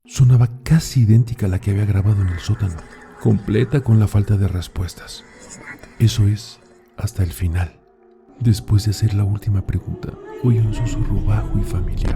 Sonaba casi idéntica a la que había grabado en el sótano, completa con la falta de respuestas. Eso es, hasta el final. Después de hacer la última pregunta, oí un susurro bajo y familiar.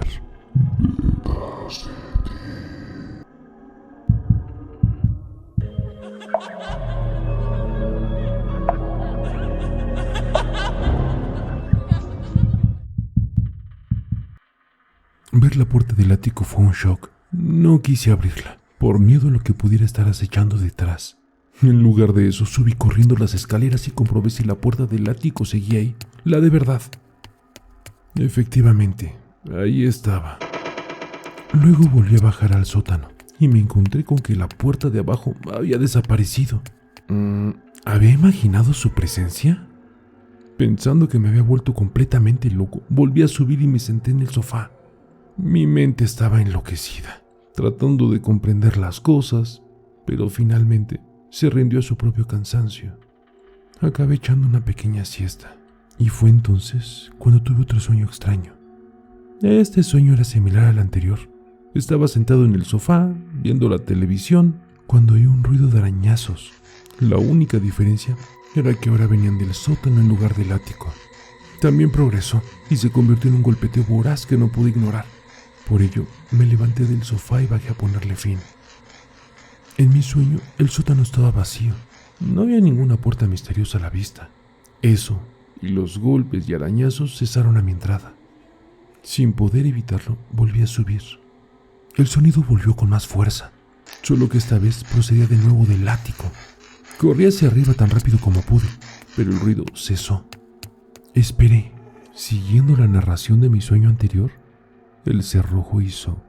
Ver la puerta del ático fue un shock. No quise abrirla, por miedo a lo que pudiera estar acechando detrás. En lugar de eso, subí corriendo las escaleras y comprobé si la puerta del ático seguía ahí, la de verdad. Efectivamente, ahí estaba. Luego volví a bajar al sótano y me encontré con que la puerta de abajo había desaparecido. ¿Había imaginado su presencia? Pensando que me había vuelto completamente loco, volví a subir y me senté en el sofá. Mi mente estaba enloquecida, tratando de comprender las cosas, pero finalmente se rindió a su propio cansancio. Acabé echando una pequeña siesta, y fue entonces cuando tuve otro sueño extraño. Este sueño era similar al anterior. Estaba sentado en el sofá, viendo la televisión, cuando oí un ruido de arañazos. La única diferencia era que ahora venían del sótano en lugar del ático. También progresó y se convirtió en un golpeteo voraz que no pude ignorar. Por ello, me levanté del sofá y bajé a ponerle fin. En mi sueño, el sótano estaba vacío. No había ninguna puerta misteriosa a la vista. Eso, y los golpes y arañazos cesaron a mi entrada. Sin poder evitarlo, volví a subir. El sonido volvió con más fuerza, solo que esta vez procedía de nuevo del ático. Corrí hacia arriba tan rápido como pude, pero el ruido cesó. Esperé. Siguiendo la narración de mi sueño anterior, el cerrojo hizo,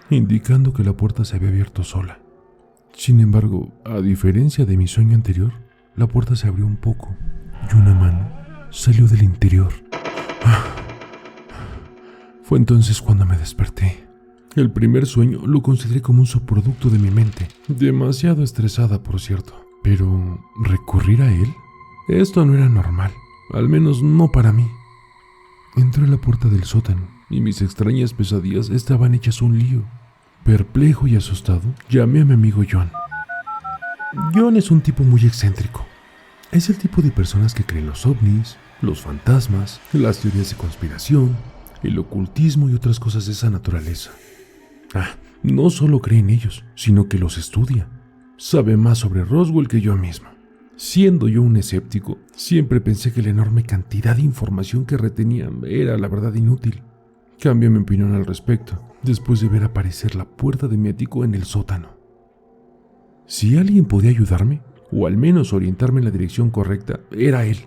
indicando que la puerta se había abierto sola. Sin embargo, a diferencia de mi sueño anterior, la puerta se abrió un poco y una mano salió del interior. Fue entonces cuando me desperté. El primer sueño lo consideré como un subproducto de mi mente, demasiado estresada, por cierto. Pero, ¿recurrir a él? Esto no era normal, al menos no para mí. Entré a la puerta del sótano y mis extrañas pesadillas estaban hechas un lío. Perplejo y asustado, llamé a mi amigo John. John es un tipo muy excéntrico. Es el tipo de personas que creen los ovnis, los fantasmas, las teorías de conspiración, el ocultismo y otras cosas de esa naturaleza. No solo cree en ellos, sino que los estudia. Sabe más sobre Roswell que yo mismo. Siendo yo un escéptico, siempre pensé que la enorme cantidad de información que retenía era la verdad inútil. Cambié mi opinión al respecto, después de ver aparecer la puerta de mi ático en el sótano. Si alguien podía ayudarme, o al menos orientarme en la dirección correcta, era él.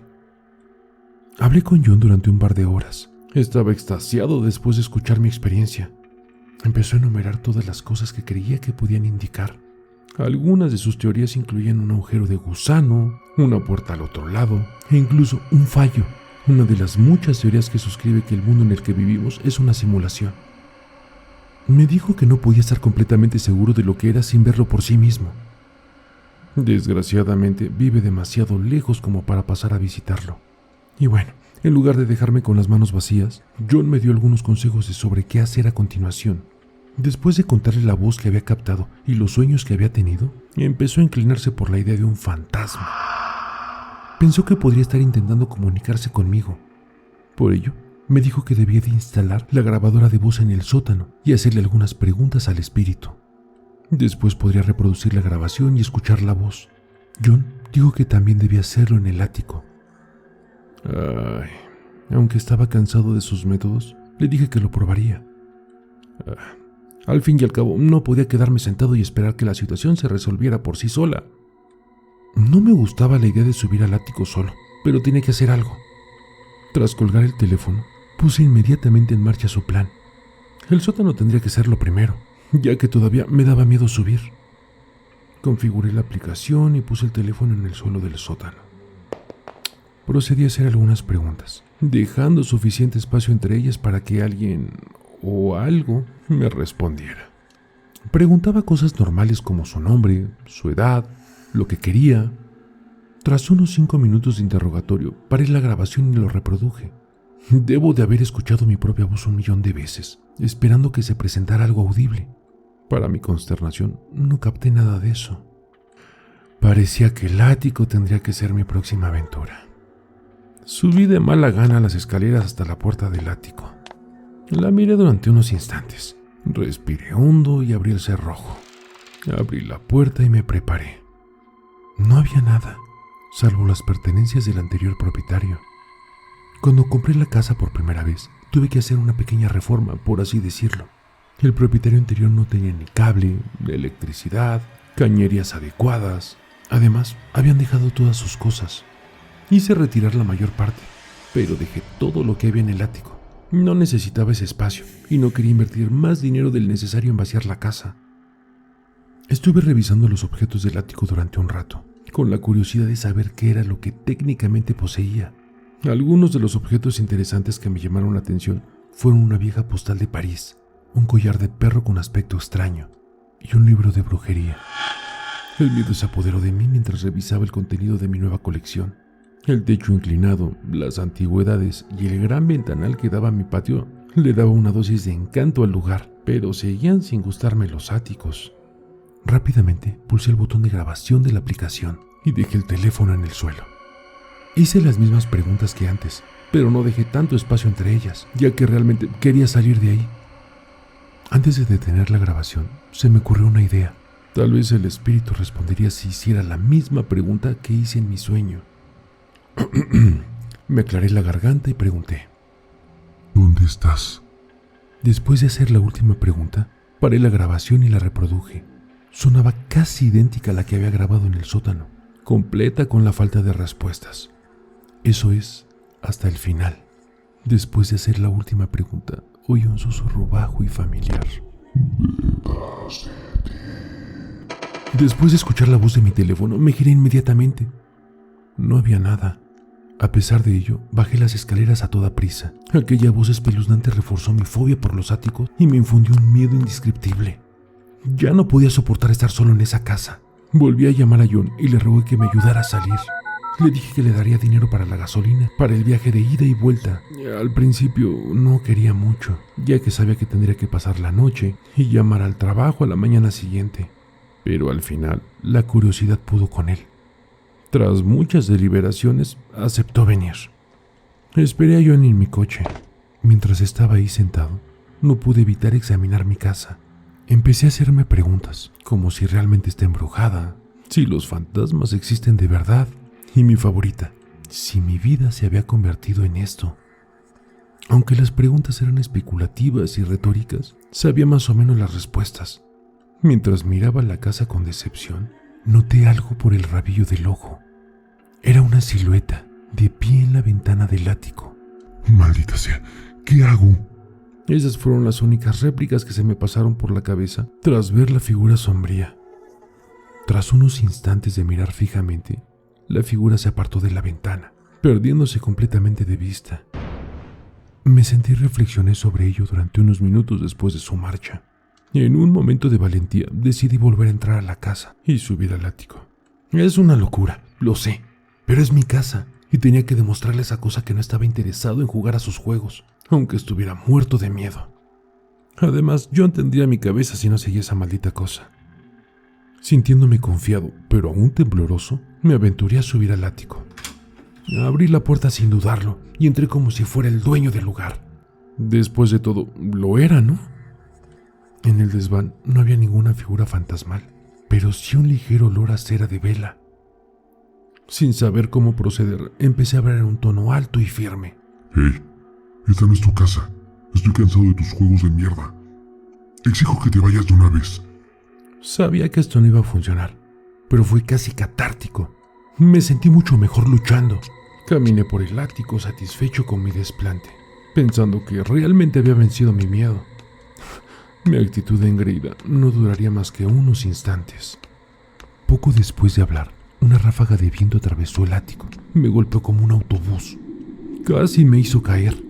Hablé con John durante un par de horas. Estaba extasiado después de escuchar mi experiencia. Empezó a enumerar todas las cosas que creía que podían indicar. Algunas de sus teorías incluían un agujero de gusano, una puerta al otro lado e incluso un fallo. Una de las muchas teorías que suscribe que el mundo en el que vivimos es una simulación. Me dijo que no podía estar completamente seguro de lo que era sin verlo por sí mismo. Desgraciadamente vive demasiado lejos como para pasar a visitarlo. Y bueno, en lugar de dejarme con las manos vacías, John me dio algunos consejos sobre qué hacer a continuación. Después de contarle la voz que había captado y los sueños que había tenido, empezó a inclinarse por la idea de un fantasma. Pensó que podría estar intentando comunicarse conmigo. Por ello, me dijo que debía de instalar la grabadora de voz en el sótano y hacerle algunas preguntas al espíritu. Después podría reproducir la grabación y escuchar la voz. John dijo que también debía hacerlo en el ático. Aunque estaba cansado de sus métodos, le dije que lo probaría. Al fin y al cabo, no podía quedarme sentado y esperar que la situación se resolviera por sí sola. No me gustaba la idea de subir al ático solo, pero tenía que hacer algo. Tras colgar el teléfono, puse inmediatamente en marcha su plan. El sótano tendría que ser lo primero, ya que todavía me daba miedo subir. Configuré la aplicación y puse el teléfono en el suelo del sótano. Procedí a hacer algunas preguntas, dejando suficiente espacio entre ellas para que alguien o algo me respondiera. Preguntaba cosas normales como su nombre, su edad, lo que quería. Tras unos 5 minutos de interrogatorio, paré la grabación y lo reproduje. Debo de haber escuchado mi propia voz 1.000.000 de veces, esperando que se presentara algo audible. Para mi consternación, no capté nada de eso. Parecía que el ático tendría que ser mi próxima aventura. Subí de mala gana las escaleras hasta la puerta del ático. La miré durante unos instantes. Respiré hondo y abrí el cerrojo. Abrí la puerta y me preparé. No había nada, salvo las pertenencias del anterior propietario. Cuando compré la casa por primera vez, tuve que hacer una pequeña reforma, por así decirlo. El propietario anterior no tenía ni cable, ni electricidad, cañerías adecuadas. Además, habían dejado todas sus cosas. Hice retirar la mayor parte, pero dejé todo lo que había en el ático. No necesitaba ese espacio y no quería invertir más dinero del necesario en vaciar la casa. Estuve revisando los objetos del ático durante un rato, con la curiosidad de saber qué era lo que técnicamente poseía. Algunos de los objetos interesantes que me llamaron la atención fueron una vieja postal de París, un collar de perro con aspecto extraño y un libro de brujería. El miedo se apoderó de mí mientras revisaba el contenido de mi nueva colección. El techo inclinado, las antigüedades y el gran ventanal que daba a mi patio le daba una dosis de encanto al lugar, pero seguían sin gustarme los áticos. Rápidamente pulsé el botón de grabación de la aplicación y dejé el teléfono en el suelo. Hice las mismas preguntas que antes, pero no dejé tanto espacio entre ellas, ya que realmente quería salir de ahí. Antes de detener la grabación, se me ocurrió una idea. Tal vez el espíritu respondería si hiciera la misma pregunta que hice en mi sueño. Me aclaré la garganta y pregunté: ¿Dónde estás? Después de hacer la última pregunta, paré la grabación y la reproduje. Sonaba casi idéntica a la que había grabado en el sótano, completa con la falta de respuestas. Eso es, hasta el final. Después de hacer la última pregunta, oí un susurro bajo y familiar. Después de escuchar la voz de mi teléfono, me giré inmediatamente. No había nada. A pesar de ello, bajé las escaleras a toda prisa. Aquella voz espeluznante reforzó mi fobia por los áticos y me infundió un miedo indescriptible. Ya no podía soportar estar solo en esa casa. Volví a llamar a John y le rogué que me ayudara a salir. Le dije que le daría dinero para la gasolina, para el viaje de ida y vuelta. Al principio no quería mucho, ya que sabía que tendría que pasar la noche y llamar al trabajo a la mañana siguiente. Pero al final, la curiosidad pudo con él. Tras muchas deliberaciones, aceptó venir. Esperé a John en mi coche. Mientras estaba ahí sentado, no pude evitar examinar mi casa. Empecé a hacerme preguntas, como si realmente está embrujada, si los fantasmas existen de verdad, y mi favorita, si mi vida se había convertido en esto. Aunque las preguntas eran especulativas y retóricas, sabía más o menos las respuestas. Mientras miraba la casa con decepción, noté algo por el rabillo del ojo. Era una silueta de pie en la ventana del ático. Maldita sea, ¿qué hago? Esas fueron las únicas réplicas que se me pasaron por la cabeza tras ver la figura sombría. Tras unos instantes de mirar fijamente, la figura se apartó de la ventana, perdiéndose completamente de vista. Me senté y reflexioné sobre ello durante unos minutos después de su marcha. En un momento de valentía, decidí volver a entrar a la casa y subir al ático. Es una locura, lo sé, pero es mi casa y tenía que demostrarle a esa cosa que no estaba interesado en jugar a sus juegos, aunque estuviera muerto de miedo. Además, yo tendría mi cabeza si no seguía esa maldita cosa. Sintiéndome confiado, pero aún tembloroso, me aventuré a subir al ático. Abrí la puerta sin dudarlo y entré como si fuera el dueño del lugar. Después de todo, lo era, ¿no? En el desván no había ninguna figura fantasmal, pero sí un ligero olor a cera de vela. Sin saber cómo proceder, empecé a hablar en un tono alto y firme. Hey, esta no es tu casa. Estoy cansado de tus juegos de mierda. Exijo que te vayas de una vez. Sabía que esto no iba a funcionar, pero fue casi catártico. Me sentí mucho mejor luchando. Caminé por el ático satisfecho con mi desplante, pensando que realmente había vencido mi miedo. Mi actitud engreída no duraría más que unos instantes. Poco después de hablar, una ráfaga de viento atravesó el ático. Me golpeó como un autobús. Casi me hizo caer.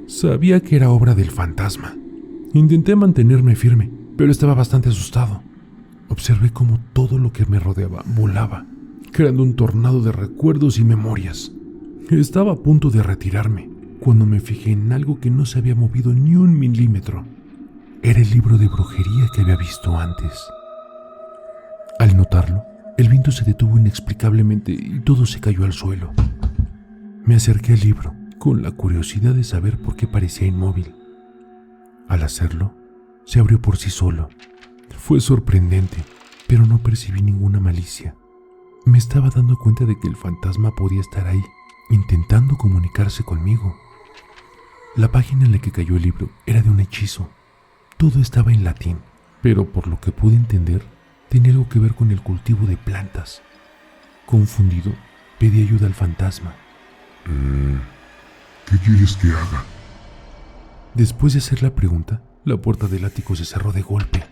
Sabía que era obra del fantasma. Intenté mantenerme firme, pero estaba bastante asustado. Observé cómo todo lo que me rodeaba volaba, creando un tornado de recuerdos y memorias. Estaba a punto de retirarme, cuando me fijé en algo que no se había movido ni un milímetro. Era el libro de brujería que había visto antes. Al notarlo, el viento se detuvo inexplicablemente y todo se cayó al suelo. Me acerqué al libro con la curiosidad de saber por qué parecía inmóvil. Al hacerlo, se abrió por sí solo. Fue sorprendente, pero no percibí ninguna malicia. Me estaba dando cuenta de que el fantasma podía estar ahí, intentando comunicarse conmigo. La página en la que cayó el libro era de un hechizo. Todo estaba en latín, pero por lo que pude entender, tenía algo que ver con el cultivo de plantas. Confundido, pedí ayuda al fantasma. ¿Qué quieres que haga? Después de hacer la pregunta, la puerta del ático se cerró de golpe.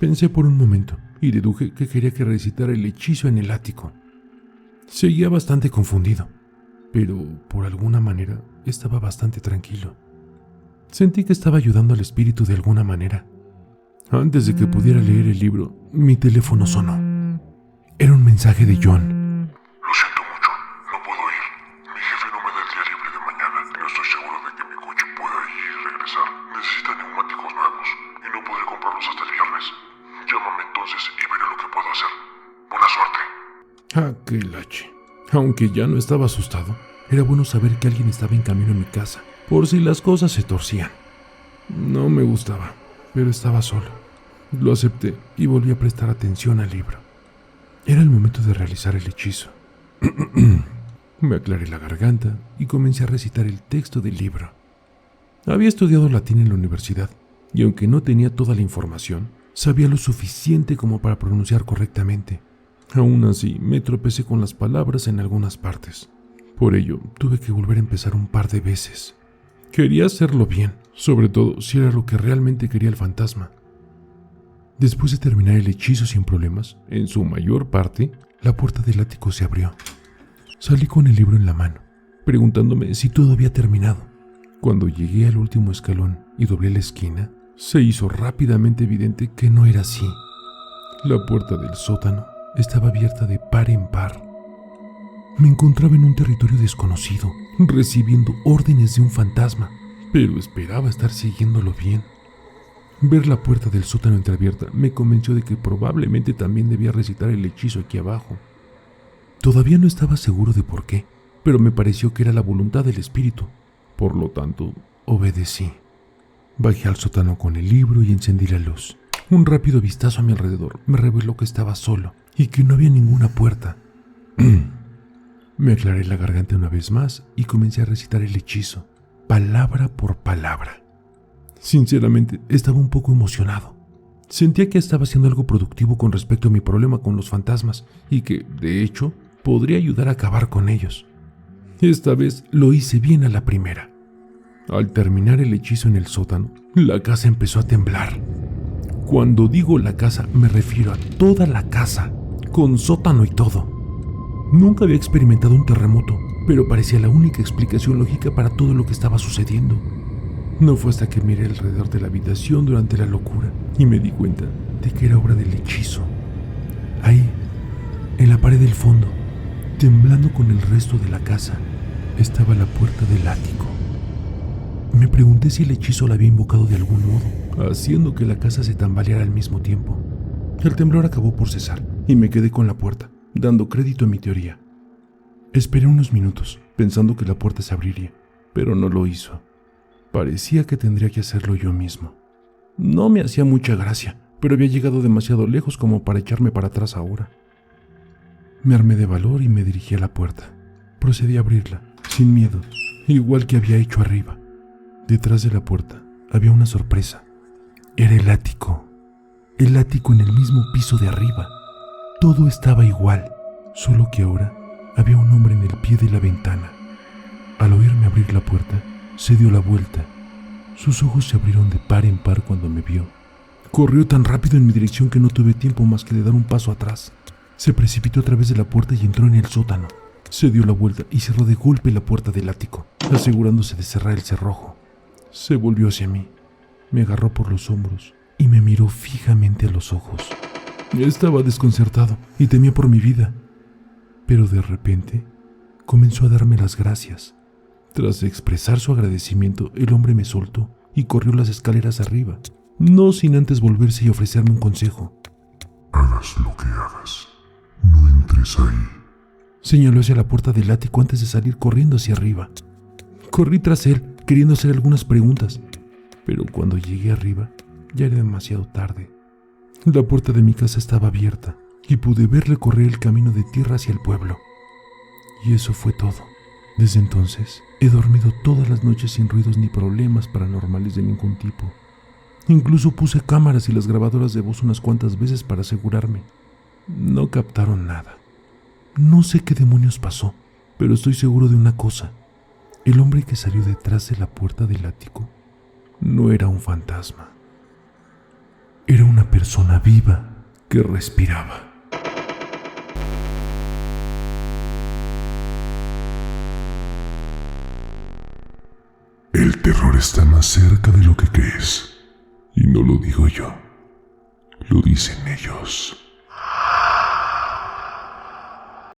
Pensé por un momento y deduje que quería que recitara el hechizo en el ático. Seguía bastante confundido, pero por alguna manera estaba bastante tranquilo. Sentí que estaba ayudando al espíritu de alguna manera. Antes de que pudiera leer el libro, mi teléfono sonó. Era un mensaje de John. Lo siento mucho, no puedo ir. Mi jefe no me da el día libre de mañana. No estoy seguro de que mi coche pueda ir y regresar. Necesita neumáticos nuevos y no podré comprarlos hasta el viernes. Llámame entonces y veré lo que puedo hacer. Buena suerte. Ah, qué lache. Aunque ya no estaba asustado, era bueno saber que alguien estaba en camino a mi casa, por si las cosas se torcían. No me gustaba, pero estaba solo. Lo acepté y volví a prestar atención al libro. Era el momento de realizar el hechizo. Me aclaré la garganta y comencé a recitar el texto del libro. Había estudiado latín en la universidad, y aunque no tenía toda la información, sabía lo suficiente como para pronunciar correctamente. Aún así, me tropecé con las palabras en algunas partes. Por ello, tuve que volver a empezar un par de veces. Quería hacerlo bien, sobre todo si era lo que realmente quería el fantasma. Después de terminar el hechizo sin problemas, en su mayor parte, la puerta del ático se abrió. Salí con el libro en la mano, preguntándome si todo había terminado. Cuando llegué al último escalón y doblé la esquina, se hizo rápidamente evidente que no era así. La puerta del sótano estaba abierta de par en par. Me encontraba en un territorio desconocido, recibiendo órdenes de un fantasma, pero esperaba estar siguiéndolo bien. Ver la puerta del sótano entreabierta me convenció de que probablemente también debía recitar el hechizo aquí abajo. Todavía no estaba seguro de por qué, pero me pareció que era la voluntad del espíritu. Por lo tanto, obedecí. Bajé al sótano con el libro y encendí la luz. Un rápido vistazo a mi alrededor me reveló que estaba solo y que no había ninguna puerta. Me aclaré la garganta una vez más y comencé a recitar el hechizo, palabra por palabra. Sinceramente, estaba un poco emocionado. Sentía que estaba haciendo algo productivo con respecto a mi problema con los fantasmas y que, de hecho, podría ayudar a acabar con ellos. Esta vez lo hice bien a la primera. Al terminar el hechizo en el sótano, la casa empezó a temblar. Cuando digo la casa, me refiero a toda la casa, con sótano y todo. Nunca había experimentado un terremoto, pero parecía la única explicación lógica para todo lo que estaba sucediendo. No fue hasta que miré alrededor de la habitación durante la locura y me di cuenta de que era obra del hechizo. Ahí, en la pared del fondo, temblando con el resto de la casa, estaba la puerta del ático. Me pregunté si el hechizo la había invocado de algún modo, haciendo que la casa se tambaleara al mismo tiempo. El temblor acabó por cesar y me quedé con la puerta, dando crédito a mi teoría. Esperé unos minutos, pensando que la puerta se abriría, pero no lo hizo. Parecía que tendría que hacerlo yo mismo. No me hacía mucha gracia, pero había llegado demasiado lejos como para echarme para atrás ahora. Me armé de valor y me dirigí a la puerta. Procedí a abrirla, sin miedo, igual que había hecho arriba. Detrás de la puerta había una sorpresa. Era el ático. El ático en el mismo piso de arriba. Todo estaba igual, solo que ahora había un hombre en el pie de la ventana. Al oírme abrir la puerta, se dio la vuelta. Sus ojos se abrieron de par en par cuando me vio. Corrió tan rápido en mi dirección que no tuve tiempo más que de dar un paso atrás. Se precipitó a través de la puerta y entró en el sótano. Se dio la vuelta y cerró de golpe la puerta del ático, asegurándose de cerrar el cerrojo. Se volvió hacia mí, me agarró por los hombros y me miró fijamente a los ojos. Estaba desconcertado y temía por mi vida, pero de repente comenzó a darme las gracias. Tras expresar su agradecimiento, el hombre me soltó y corrió las escaleras arriba, no sin antes volverse y ofrecerme un consejo. Hagas lo que hagas, no entres ahí. Señaló hacia la puerta del ático antes de salir corriendo hacia arriba. Corrí tras él, queriendo hacer algunas preguntas, pero cuando llegué arriba, ya era demasiado tarde. La puerta de mi casa estaba abierta y pude verle correr el camino de tierra hacia el pueblo. Y eso fue todo. Desde entonces, he dormido todas las noches sin ruidos ni problemas paranormales de ningún tipo. Incluso puse cámaras y las grabadoras de voz unas cuantas veces para asegurarme. No captaron nada. No sé qué demonios pasó, pero estoy seguro de una cosa. El hombre que salió detrás de la puerta del ático no era un fantasma. Era una persona viva que respiraba. El terror está más cerca de lo que crees. Y no lo digo yo, lo dicen ellos.